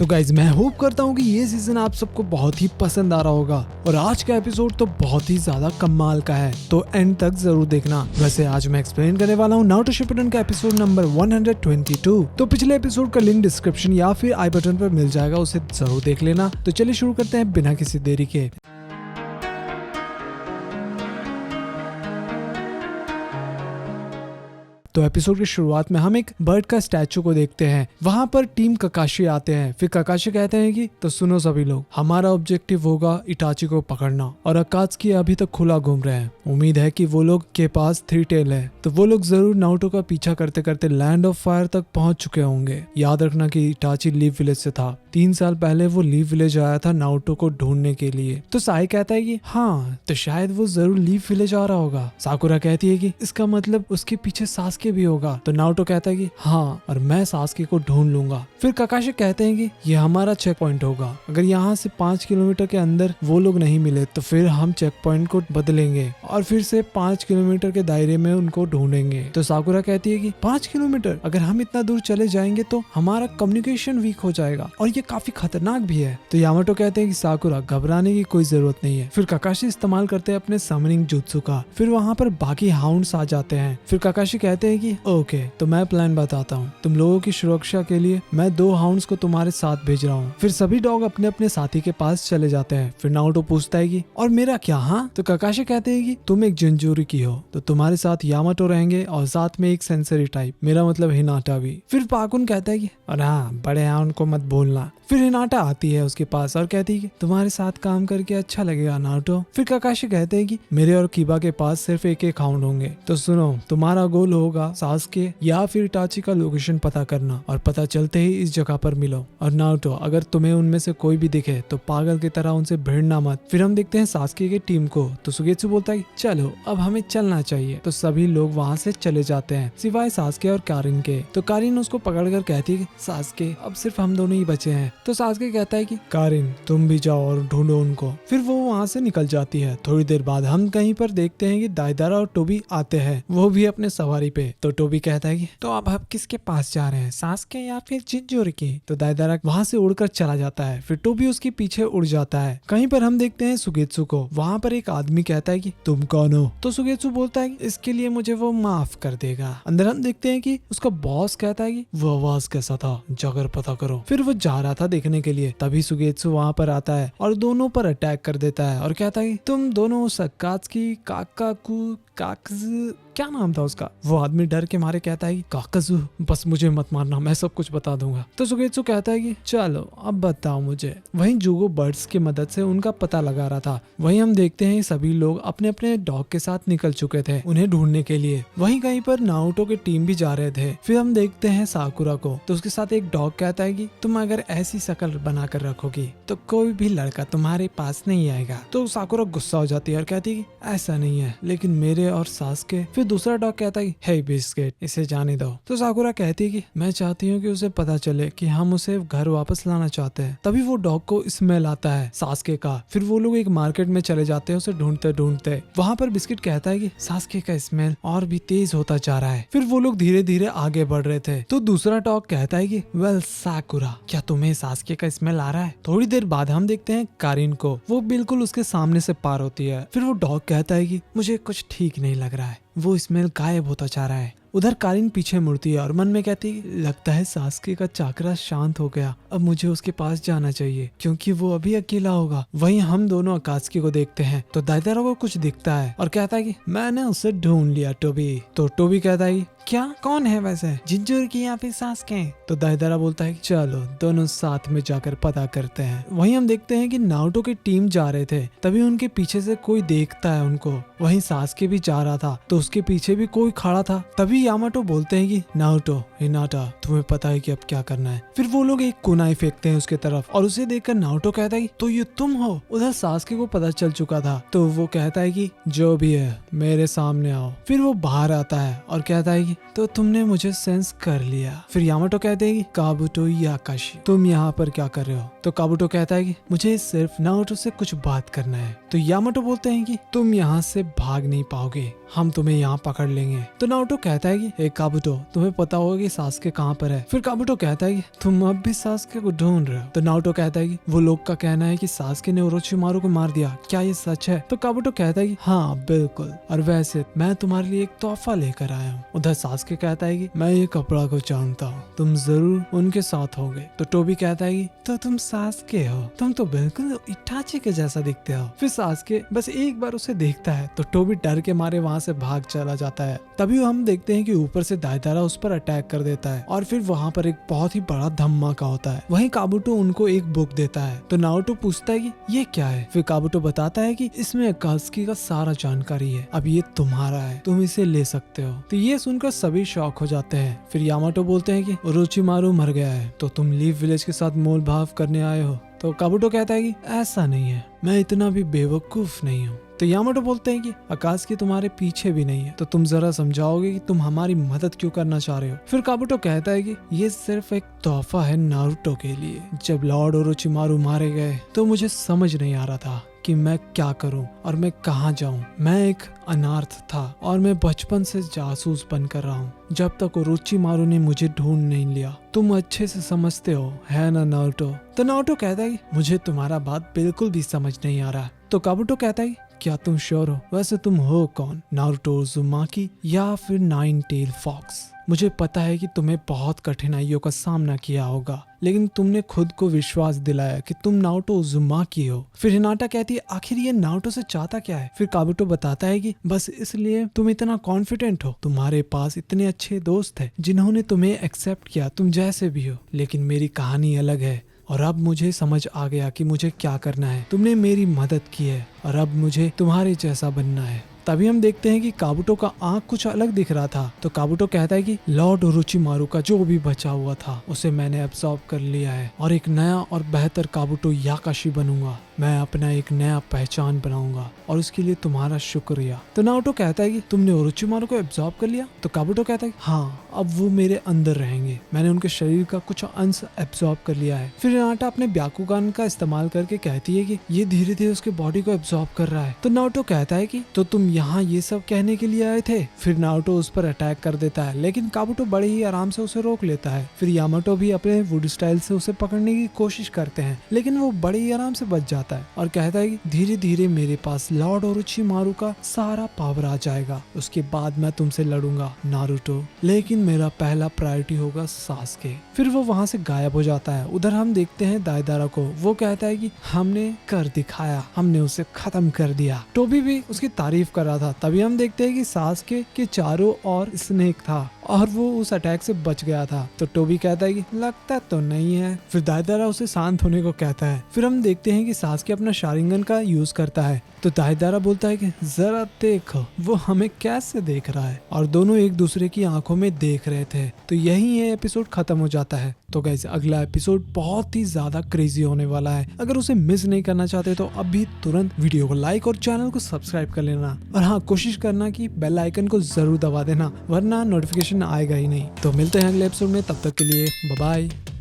तो गाइज मैं होप करता हूँ कि ये सीजन आप सबको बहुत ही पसंद आ रहा होगा और आज का एपिसोड तो बहुत ही ज्यादा कमाल का है, तो एंड तक जरूर देखना। वैसे आज मैं एक्सप्लेन करने वाला हूँ नारुतो शिपुडेन का एपिसोड नंबर 122। तो पिछले एपिसोड का लिंक डिस्क्रिप्शन या फिर आई बटन पर मिल जाएगा, उसे जरूर देख लेना। तो चलिए शुरू करते हैं बिना किसी देरी के। तो एपिसोड की शुरुआत में हम एक बर्ड का स्टैचू को देखते हैं। वहाँ पर टीम ककाशी आते हैं। फिर ककाशी कहते हैं कि तो सुनो सभी लोग, हमारा ऑब्जेक्टिव होगा इटाची को पकड़ना और अकात्सुकी अभी तक खुला घूम रहे हैं। उम्मीद है कि वो लोग के पास 3 टेल है, तो वो लोग जरूर नारुतो का पीछा करते करते लैंड ऑफ फायर तक पहुंच चुके होंगे। याद रखना कि इटाची लीव विलेज से था। 3 साल पहले वो लीव विलेज आया था नारुतो को ढूंढने के लिए। तो साई कहता है कि हाँ, तो शायद वो जरूर लीव विलेज आ रहा होगा। साकुरा कहती है कि इसका मतलब उसके पीछे सासके भी होगा। तो नारुतो कहता है कि हाँ, और मैं सासके को ढूंढ लूंगा। फिर ककाशी कहते हैं कि ये हमारा चेक पॉइंट होगा। अगर यहाँ से 5 किलोमीटर के अंदर वो लोग नहीं मिले तो फिर हम चेक पॉइंट को बदलेंगे और फिर से 5 किलोमीटर के दायरे में उनको ढूंढेंगे। तो साकुरा कहती है कि 5 किलोमीटर, अगर हम इतना दूर चले जाएंगे तो हमारा कम्युनिकेशन वीक हो जाएगा और ये काफी खतरनाक भी है। तो यामाटो कहते हैं कि साकुरा, घबराने की कोई जरूरत नहीं है। फिर ककाशी इस्तेमाल करते हैं अपने समनिंग जुत्सु का। फिर वहाँ पर बाकी हाउंड्स आ जाते हैं। फिर ककाशी कहते हैं कि ओके, तो मैं प्लान बताता हूँ। तुम लोगों की सुरक्षा के लिए मैं 2 हाउंड्स को तुम्हारे साथ भेज रहा हूँ। फिर सभी डॉग अपने अपने साथी के पास चले जाते हैं। फिर नारुतो पूछता है कि और मेरा क्या? हाँ, तो ककाशी कहते हैं कि तुम एक जिंजूरी की हो, तो तुम्हारे साथ यामाटो रहेंगे और साथ में एक सेंसरी टाइप, मेरा मतलब हिनाटा भी। फिर पाकुन कहता है कि और हाँ, बड़े हाउंड को मत भूलना। फिर हिनाटा आती है उसके पास और कहती है कि तुम्हारे साथ काम करके अच्छा लगेगा नारुतो। फिर ककाशी कहते हैं कि मेरे और कीबा के पास सिर्फ एक हाउंड होंगे। तो सुनो, तुम्हारा गोल होगा सासके या फिर इटाची का लोकेशन पता करना और पता चलते ही इस जगह पर मिलो। और नारुतो, अगर तुम्हें उनमें से कोई भी दिखे तो पागल की तरह उनसे भिड़ना मत। फिर हम देखते हैं सासके की टीम को। तो सुगेत्सु बोलता है चलो अब हमें चलना चाहिए। तो सभी लोग वहाँ से चले जाते हैं सिवाय सासके और कारिन के। तो कारिन उसको पकड़कर कहती है कि सासके, अब सिर्फ हम दोनों ही बचे हैं। तो सासके कहता है कि कारिन, तुम भी जाओ और ढूंढो उनको। फिर वो वहाँ से निकल जाती है। थोड़ी देर बाद हम कहीं पर देखते हैं कि दाइदारा और टोबी आते हैं, वो भी अपने सवारी पे। तो टोबी कहता है कि तो अब हम किसके पास जा रहे हैं, सासके या फिर जिंजूरी की? तो दाइदारा वहाँ से उड़कर चला जाता है। फिर टोबी उसके पीछे उड़ जाता है। कहीं पर हम देखते हैं सुगेत्सु को। वहाँ पर एक आदमी कहता है कि तुम कौन हो? तो सुगेत्सु बोलता है कि इसके लिए मुझे वो माफ कर देगा। अंदर हम देखते हैं कि उसका बॉस कहता है कि वो आवाज कैसा था, जाकर पता करो। फिर वो जा रहा था देखने के लिए, तभी सुगेत्सु वहाँ पर आता है और दोनों पर अटैक कर देता है और कहता है तुम दोनों अकात्सुकी काकाकू क्या नाम था उसका? वो आदमी डर के मारे कहता है कि काकाजू, बस मुझे मत मारना, मैं सब कुछ बता दूंगा। तो सुगेत्सु कहता है कि चलो अब बताओ मुझे। वहीं जुगो बर्ड्स की मदद से उनका पता लगा रहा था। वहीं हम देखते हैं सभी लोग अपने अपने डॉग के साथ निकल चुके थे उन्हें ढूंढने के लिए। वहीं कहीं पर नारुतो की टीम भी जा रहे थे। फिर हम देखते हैं साकुरा को, तो उसके साथ एक डॉग कहता है कि तुम अगर ऐसी शक्ल बनाकर रखोगी तो कोई भी लड़का तुम्हारे पास नहीं आएगा। तो साकुरा गुस्सा हो जाती है और कहती है कि ऐसा नहीं है, लेकिन मेरे और सासके। फिर दूसरा डॉग कहता है हे बिस्किट, इसे जाने दो। तो साकुरा कहती है कि मैं चाहती हूँ कि उसे पता चले कि हम उसे घर वापस लाना चाहते हैं। तभी वो डॉग को स्मेल आता है सासके का। फिर वो लोग एक मार्केट में चले जाते हैं उसे ढूंढते ढूंढते। वहाँ पर बिस्किट कहता है कि सासके का स्मेल और भी तेज होता जा रहा है। फिर वो लोग धीरे धीरे आगे बढ़ रहे थे। तो दूसरा डॉग कहता है कि वेल साकुरा, क्या तुम्हें सासके का स्मेल आ रहा है? थोड़ी देर बाद हम देखते हैं कारिन को, वो बिल्कुल उसके सामने से पार होती है। फिर वो डॉग कहता है कि मुझे कुछ ठीक नहीं लग रहा है, वो स्मेल गायब होता जा रहा है। उधर कारिन पीछे मुड़ती है और मन में कहती है लगता है सासके का चाकरा शांत हो गया, अब मुझे उसके पास जाना चाहिए क्योंकि वो अभी अकेला होगा। वहीं हम दोनों अकात्सुकी को देखते हैं तो दाइदारा को कुछ दिखता है और कहता है कि मैंने उसे ढूंढ लिया टोबी। तो टोबी कहता है क्या, कौन है वैसे, जिंजूरी की या फिर सासके? तो दाइदारा बोलता है चलो दोनों साथ में जाकर पता करते हैं। वहीं हम देखते हैं कि नारुतो की टीम जा रहे थे, तभी उनके पीछे से कोई देखता है उनको। वहीं सासके भी जा रहा था तो उसके पीछे भी कोई खड़ा था। तभी यामाटो बोलते हैं कि नारुतो, हिनाटा, तुम्हें पता है कि अब क्या करना है। फिर वो लोग एक कुनाई फेंकते हैं उसके तरफ और उसे देखकर नारुतो कहता है तो ये तुम हो? उधर सासके को पता चल चुका था तो वो कहता है कि जो भी है मेरे सामने आओ। फिर वो बाहर आता है और कहता है कि तो तुमने मुझे सेंस कर लिया। फिर यामाटो कहते हैं कि काबुतो याकाशी, तुम यहाँ पर क्या कर रहे हो? तो काबुतो कहता है कि मुझे सिर्फ नारुतो से कुछ बात करना है। तो यामाटो बोलते हैं कि तुम यहाँ से भाग नहीं पाओगे, हम तुम्हें यहाँ पकड़ लेंगे। तो नारुतो कहता है है कि हे काबुटो, तुम्हें पता होगा कि सास्के कहाँ पर है। फिर काबुटो कहता है कि तुम अब भी सास्के को ढूंढ रहे हो। तो नारुतो कहता है कि वो लोग का कहना है कि सास्के ने ओरोचिमारू को मार दिया, क्या ये सच है? तो काबुटो कहता है कि हाँ बिल्कुल, और वैसे मैं तुम्हारे लिए एक तोहफा लेकर आया हूँ। उधर सास्के कहता है कि मैं ये कपड़ा को जानता हूँ, तुम जरूर उनके साथ होगे। तो टोबी कहता है कि तो तुम सास्के हो, तुम तो बिल्कुल इटाची के जैसा दिखते हो। फिर सास्के बस एक बार उसे देखता है तो टोबी डर के मारे वहाँ से भाग चला जाता है। तभी हम देखते हैं कि ऊपर से दाइदारा उस पर अटैक कर देता है और फिर वहाँ पर एक बहुत ही बड़ा धमाका होता है। वहीं काबुटो उनको एक बुक देता है। तो नारुतो पूछता है कि ये क्या है। फिर काबुटो बताता है कि इसमें अकात्सुकी का सारा जानकारी है, अब ये तुम्हारा है, तुम इसे ले सकते हो। तो ये सुनकर सभी शॉक हो जाते हैं। फिर यामाटो बोलते हैं कि ओरोचिमारू मर गया है तो तुम लीफ विलेज के साथ मोल भाव करने आए हो। तो काबुटो कहता है कि ऐसा नहीं है, मैं इतना भी बेवकूफ नहीं हूँ। तो यामाटो बोलते हैं कि अकात्सुकी तुम्हारे पीछे भी नहीं है, तो तुम जरा समझाओगे कि तुम हमारी मदद क्यों करना चाह रहे हो। फिर काबुटो कहता है कि ये सिर्फ एक तोहफा है नारुतो के लिए। जब लॉर्ड ओरोचिमारू मारे गए तो मुझे समझ नहीं आ रहा था कि मैं क्या करूं और मैं कहां जाऊं। मैं एक अनाथ था और मैं बचपन से जासूस बनकर रहा हूं जब तक ओरोचिमारू ने मुझे ढूंढ नहीं लिया। तुम अच्छे से समझते हो है ना नारुतो। तो नारुतो कहता है कि मुझे तुम्हारा बात बिल्कुल भी समझ नहीं आ रहा। तो काबुटो कहता है क्या तुम श्योर हो? वैसे तुम हो कौन, नारुतो उज़ुमाकी या फिर नाइन टेल फॉक्स? मुझे पता है कि तुम्हें बहुत कठिनाइयों का सामना किया होगा, लेकिन तुमने खुद को विश्वास दिलाया कि तुम नारुतो उज़ुमाकी हो। फिर हिनाटा कहती है आखिर ये नारुतो से चाहता क्या है। फिर काबुटो बताता है कि बस इसलिए तुम इतना कॉन्फिडेंट हो, तुम्हारे पास इतने अच्छे दोस्त हैं जिन्होंने तुम्हें एक्सेप्ट किया तुम जैसे भी हो। लेकिन मेरी कहानी अलग है और अब मुझे समझ आ गया कि मुझे क्या करना है। तुमने मेरी मदद की है और अब मुझे तुम्हारे जैसा बनना है। तभी हम देखते हैं कि काबुटो का आंख कुछ अलग दिख रहा था। तो काबुटो कहता है कि लॉर्ड ओरोचिमारू का जो भी बचा हुआ था उसे मैंने एब्सॉर्ब कर लिया है और एक नया और बेहतर काबुटो याकाशी बनूंगा। मैं अपना एक नया पहचान बनाऊंगा और उसके लिए तुम्हारा शुक्रिया। तो नारुतो कहता है कि तुमने ओरोचिमारू को एब्सॉर्ब कर लिया। तो काबुटो कहता है हाँ, अब वो मेरे अंदर रहेंगे, मैंने उनके शरीर का कुछ अंश एब्सॉर्ब कर लिया है। फिर हिनाटा अपने ब्याकुगान का इस्तेमाल करके कहती है कि ये धीरे धीरे उसके बॉडी को एब्सॉर्ब कर रहा है। तो नारुतो कहता है कि तो तुम यहाँ ये सब कहने के लिए आए थे। फिर नारुतो उस पर अटैक कर देता है, लेकिन काबुटो बड़े ही आराम से उसे रोक लेता है। फिर यामाटो भी अपने वुड स्टाइल से उसे पकड़ने की कोशिश करते हैं, लेकिन वो बड़े ही आराम से बच जाता है और कहता है कि धीरे धीरे मेरे पास लॉर्ड ओरोचिमारू का सारा पावर आ जाएगा, उसके बाद मैं तुमसे लड़ूंगा नारुतो, लेकिन मेरा पहला प्रायोरिटी होगा सास्के। फिर वो वहाँ से गायब हो जाता है। उधर हम देखते हैं दाइदारा को। वो कहता है कि हमने कर दिखाया, हमने उसे खत्म कर दिया। टोबी भी उसकी तारीफ कर रहा था। तभी हम देखते हैं कि सास्के के चारों ओर स्नेक था और वो उस अटैक से बच गया था। तो टोबी कहता है कि लगता तो नहीं है। फिर दाइदारा उसे शांत होने को कहता है। फिर हम देखते हैं कि सास्के अपना शारिंगन का यूज करता है। तो दाइदारा बोलता है कि जरा देखो वो हमें कैसे देख रहा है, और दोनों एक दूसरे की आंखों में देख रहे थे। तो यही ये एपिसोड खत्म हो जाता है। तो गाइस अगला एपिसोड बहुत ही ज्यादा क्रेजी होने वाला है। अगर उसे मिस नहीं करना चाहते तो अभी तुरंत वीडियो को लाइक और चैनल को सब्सक्राइब कर लेना, और हाँ कोशिश करना कि बेल आइकन को जरूर दबा देना, वरना नोटिफिकेशन आएगा ही नहीं। तो मिलते हैं अगले एपिसोड में, तब तक के लिए बाय बाय।